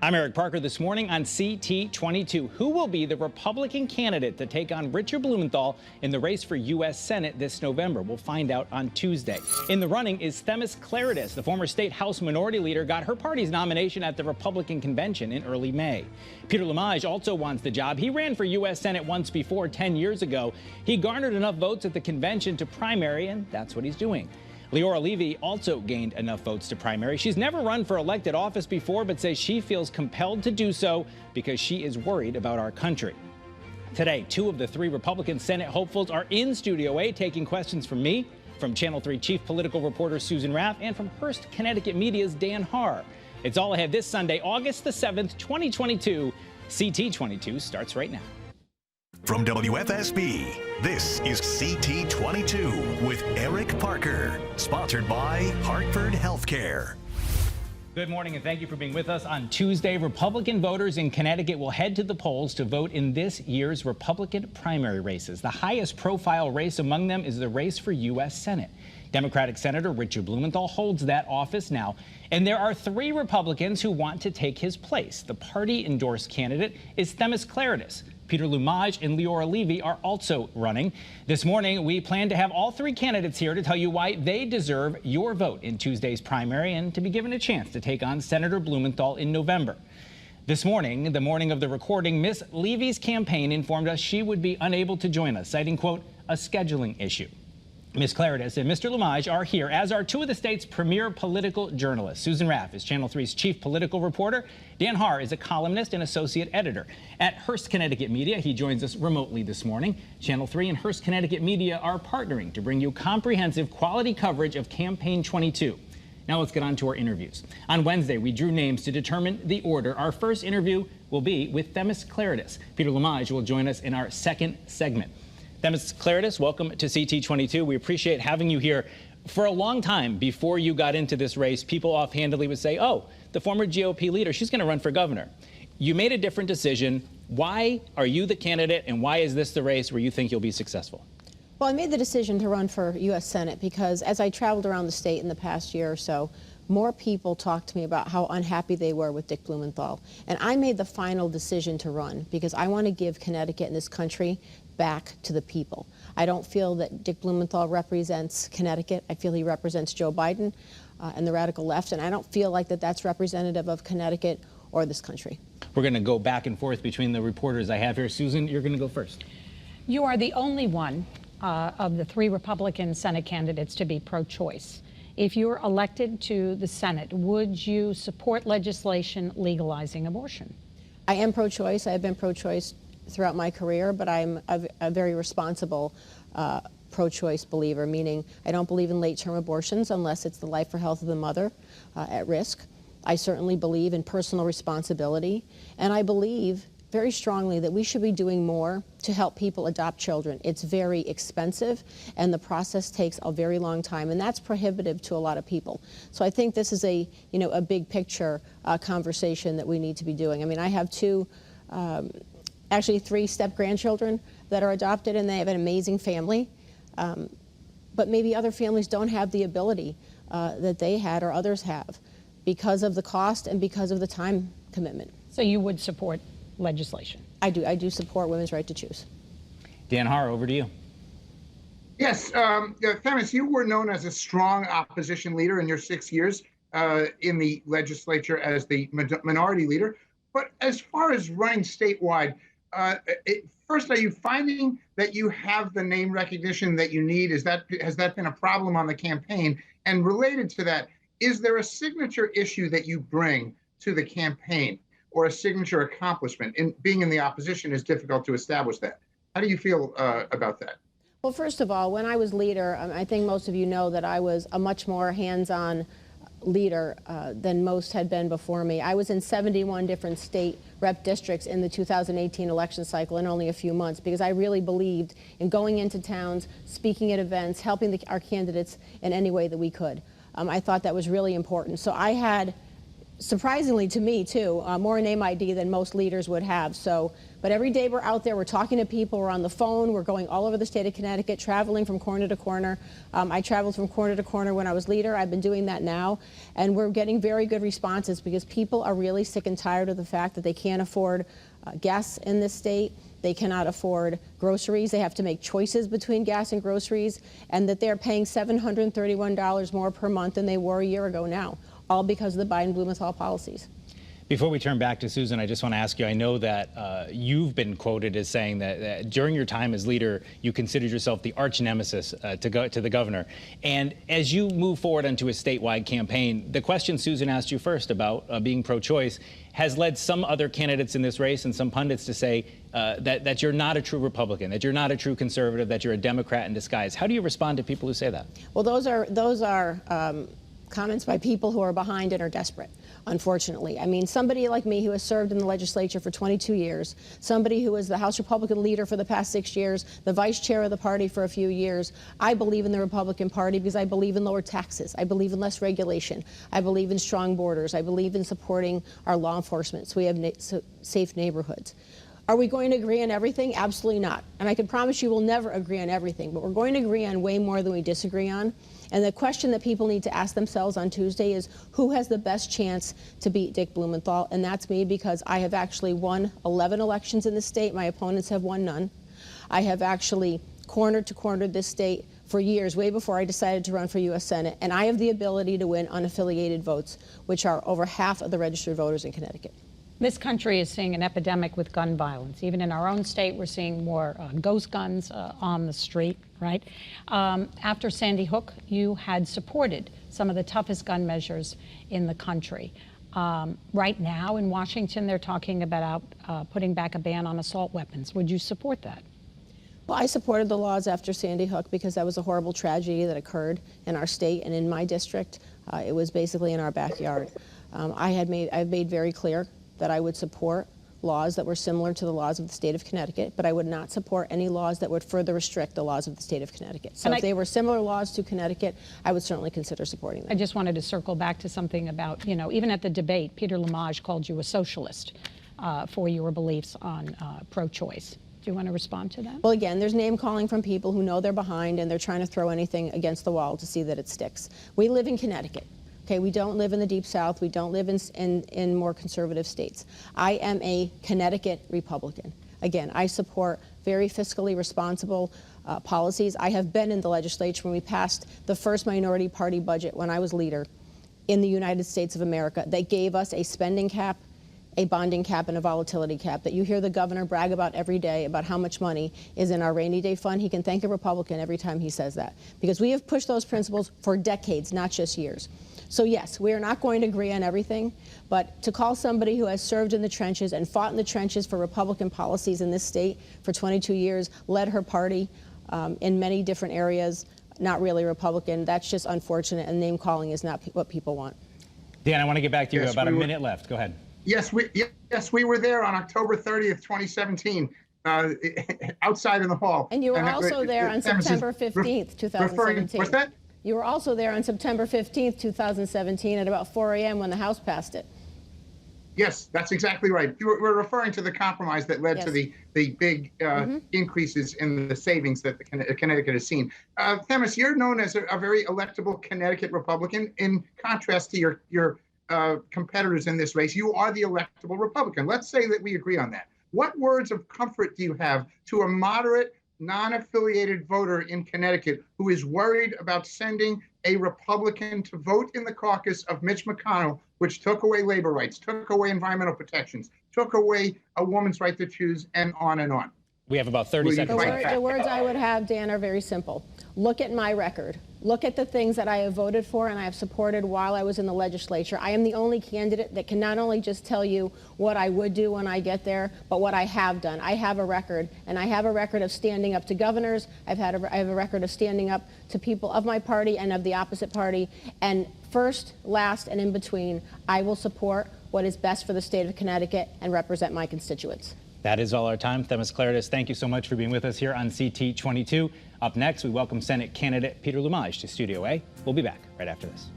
I'm Eric Parker. This morning on CT22. Who will be the Republican candidate to take on Richard Blumenthal in the race for U.S. Senate this November? We'll find out on Tuesday. In the running is Themis Klarides. The former state House Minority Leader got her party's nomination at the Republican convention in early May. Peter Lemage also wants the job. He ran for U.S. Senate once before 10 years ago. He garnered enough votes at the convention to primary, and that's what he's doing. Leora Levy also gained enough votes to primary. She's never run for elected office before, but says she feels compelled to do so because she is worried about our country. Today, 2 of the 3 Republican Senate hopefuls are in Studio A taking questions from me, from Channel 3 chief political reporter Susan Raff, and from Hearst, Connecticut Media's Dan Haar. It's all ahead this Sunday, August the 7th, 2022. CT22 starts right now. From WFSB, this is CT22 with Eric Parker, sponsored by Hartford Healthcare. Good morning and thank you for being with us. On Tuesday, Republican voters in Connecticut will head to the polls to vote in this year's Republican primary races. The highest profile race among them is the race for U.S. Senate. Democratic Senator Richard Blumenthal holds that office now, and there are 3 Republicans who want to take his place. The party-endorsed candidate is Themis Klarides. Peter Lemage and Leora Levy are also running. This morning, we plan to have all 3 candidates here to tell you why they deserve your vote in Tuesday's primary and to be given a chance to take on Senator Blumenthal in November. This morning, the morning of the recording, Miss Levy's campaign informed us she would be unable to join us, citing, quote, a scheduling issue. Ms. Klarides and Mr. Lemage are here, as are 2 of the state's premier political journalists. Susan Raff is Channel 3's chief political reporter. Dan Haar is a columnist and associate editor. At Hearst, Connecticut Media, he joins us remotely this morning. Channel 3 and Hearst, Connecticut Media are partnering to bring you comprehensive quality coverage of Campaign 22. Now let's get on to our interviews. On Wednesday, we drew names to determine the order. Our first interview will be with Themis Klarides. Peter Lemage will join us in our second segment. Themis Klarides, welcome to CT22. We appreciate having you here. For a long time before you got into this race, people offhandedly would say, oh, the former GOP leader, she's going to run for governor. You made a different decision. Why are you the candidate, and why is this the race where you think you'll be successful? Well, I made the decision to run for U.S. Senate because as I traveled around the state in the past year or so, more people talked to me about how unhappy they were with Dick Blumenthal. And I made the final decision to run because I want to give Connecticut and this country back to the people. I don't feel that Dick Blumenthal represents Connecticut. I feel he represents Joe Biden and the radical left, and I don't feel like that's representative of Connecticut or this country. We're going to go back and forth between the reporters I have here. Susan, you're going to go first. You are the only one of the 3 Republican Senate candidates to be pro-choice. If you're elected to the Senate, would you support legislation legalizing abortion? I am pro-choice. I have been pro-choice throughout my career, but I'm a very responsible pro-choice believer, meaning I don't believe in late-term abortions unless it's the life or health of the mother at risk. I certainly believe in personal responsibility, and I believe very strongly that we should be doing more to help people adopt children. It's very expensive, and the process takes a very long time, and that's prohibitive to a lot of people. So I think this is a big picture conversation that we need to be doing. I mean, I have 3 step-grandchildren that are adopted, and they have an amazing family. But maybe other families don't have the ability that they had or others have because of the cost and because of the time commitment. So you would support legislation? I do. I do support women's right to choose. Dan Haar, over to you. Yes, Themis, you were known as a strong opposition leader in your 6 years in the legislature as the minority leader. But as far as running statewide, first, are you finding that you have the name recognition that you need? Has that been a problem on the campaign? And related to that, is there a signature issue that you bring to the campaign or a signature accomplishment? Being in the opposition is difficult to establish that. How do you feel about that? Well, first of all, when I was leader, I think most of you know that I was a much more hands-on leader than most had been before me. I was in 71 different state rep districts in the 2018 election cycle in only a few months because I really believed in going into towns, speaking at events, helping our candidates in any way that we could. I thought that was really important. So I had surprisingly to me too, more name ID than most leaders would have. So, but every day we're out there, we're talking to people, we're on the phone, we're going all over the state of Connecticut, traveling from corner to corner. I traveled from corner to corner when I was leader. I've been doing that now, and we're getting very good responses because people are really sick and tired of the fact that they can't afford gas in this state. They cannot afford groceries. They have to make choices between gas and groceries, and that they're paying $731 more per month than they were a year ago now, all because of the Biden-Blumenthal policies. Before we turn back to Susan, I just want to ask you, I know that you've been quoted as saying that during your time as leader, you considered yourself the arch nemesis to the governor. And as you move forward into a statewide campaign, the question Susan asked you first about being pro-choice has led some other candidates in this race and some pundits to say that you're not a true Republican, that you're not a true conservative, that you're a Democrat in disguise. How do you respond to people who say that? Well, those are comments by people who are behind and are desperate, unfortunately. I mean, somebody like me who has served in the legislature for 22 years, somebody who was the House Republican leader for the past 6 years, the vice chair of the party for a few years. I believe in the Republican Party because I believe in lower taxes. I believe in less regulation. I believe in strong borders. I believe in supporting our law enforcement so we have safe neighborhoods. Are we going to agree on everything? Absolutely not. And I can promise you we'll never agree on everything, but we're going to agree on way more than we disagree on. And the question that people need to ask themselves on Tuesday is who has the best chance to beat Dick Blumenthal? And that's me, because I have actually won 11 elections in the state. My opponents have won none. I have actually cornered to corner this state for years, way before I decided to run for U.S. Senate. And I have the ability to win unaffiliated votes, which are over half of the registered voters in Connecticut. This country is seeing an epidemic with gun violence. Even in our own state, we're seeing more ghost guns on the street, right? After Sandy Hook, you had supported some of the toughest gun measures in the country. Right now in Washington, they're talking about putting back a ban on assault weapons. Would you support that? Well, I supported the laws after Sandy Hook because that was a horrible tragedy that occurred in our state and in my district. It was basically in our backyard. I've made very clear that I would support laws that were similar to the laws of the state of Connecticut, but I would not support any laws that would further restrict the laws of the state of Connecticut. So if they were similar laws to Connecticut, I would certainly consider supporting them. I just wanted to circle back to something about, you know, even at the debate, Peter Lamage called you a socialist for your beliefs on pro-choice. Do you want to respond to that? Well, again, there's name calling from people who know they're behind and they're trying to throw anything against the wall to see that it sticks. We live in Connecticut. Okay, we don't live in the Deep South. We don't live in more conservative states. I am a Connecticut Republican. Again, I support very fiscally responsible policies. I have been in the legislature when we passed the first minority party budget when I was leader in the United States of America. They gave us a spending cap, a bonding cap, and a volatility cap that you hear the governor brag about every day about how much money is in our rainy day fund. He can thank a Republican every time he says that, because we have pushed those principles for decades, not just years. So yes, we are not going to agree on everything, but to call somebody who has served in the trenches and fought in the trenches for Republican policies in this state for 22 years, led her party in many different areas, not really Republican, that's just unfortunate, and name calling is not what people want. Dan, I want to get back to you. About a minute left. Go ahead. Yes, we were there on October 30th, 2017, outside in the hall. And you were also there on September 15th, 2017. What's that? You were also there on September 15th, 2017 at about 4 a.m. when the House passed it. Yes, that's exactly right. We're referring to the compromise that led to the big increases in the savings that Connecticut has seen. Themis, you're known as a very electable Connecticut Republican. In contrast to your competitors in this race, you are the electable Republican. Let's say that we agree on that. What words of comfort do you have to a moderate, non-affiliated voter in Connecticut who is worried about sending a Republican to vote in the caucus of Mitch McConnell, which took away labor rights, took away environmental protections, took away a woman's right to choose, and on and on? We have about 30 seconds left. The words I would have, Dan, are very simple. Look at my record. Look at the things that I have voted for and I have supported while I was in the legislature. I am the only candidate that can not only just tell you what I would do when I get there, but what I have done. I have a record, and I have a record of standing up to governors. I have a record of standing up to people of my party and of the opposite party. And first, last, and in between, I will support what is best for the state of Connecticut and represent my constituents. That is all our time. Themis Klarides, thank you so much for being with us here on CT 22. Up next, we welcome Senate candidate Peter Lamage to Studio A. We'll be back right after this.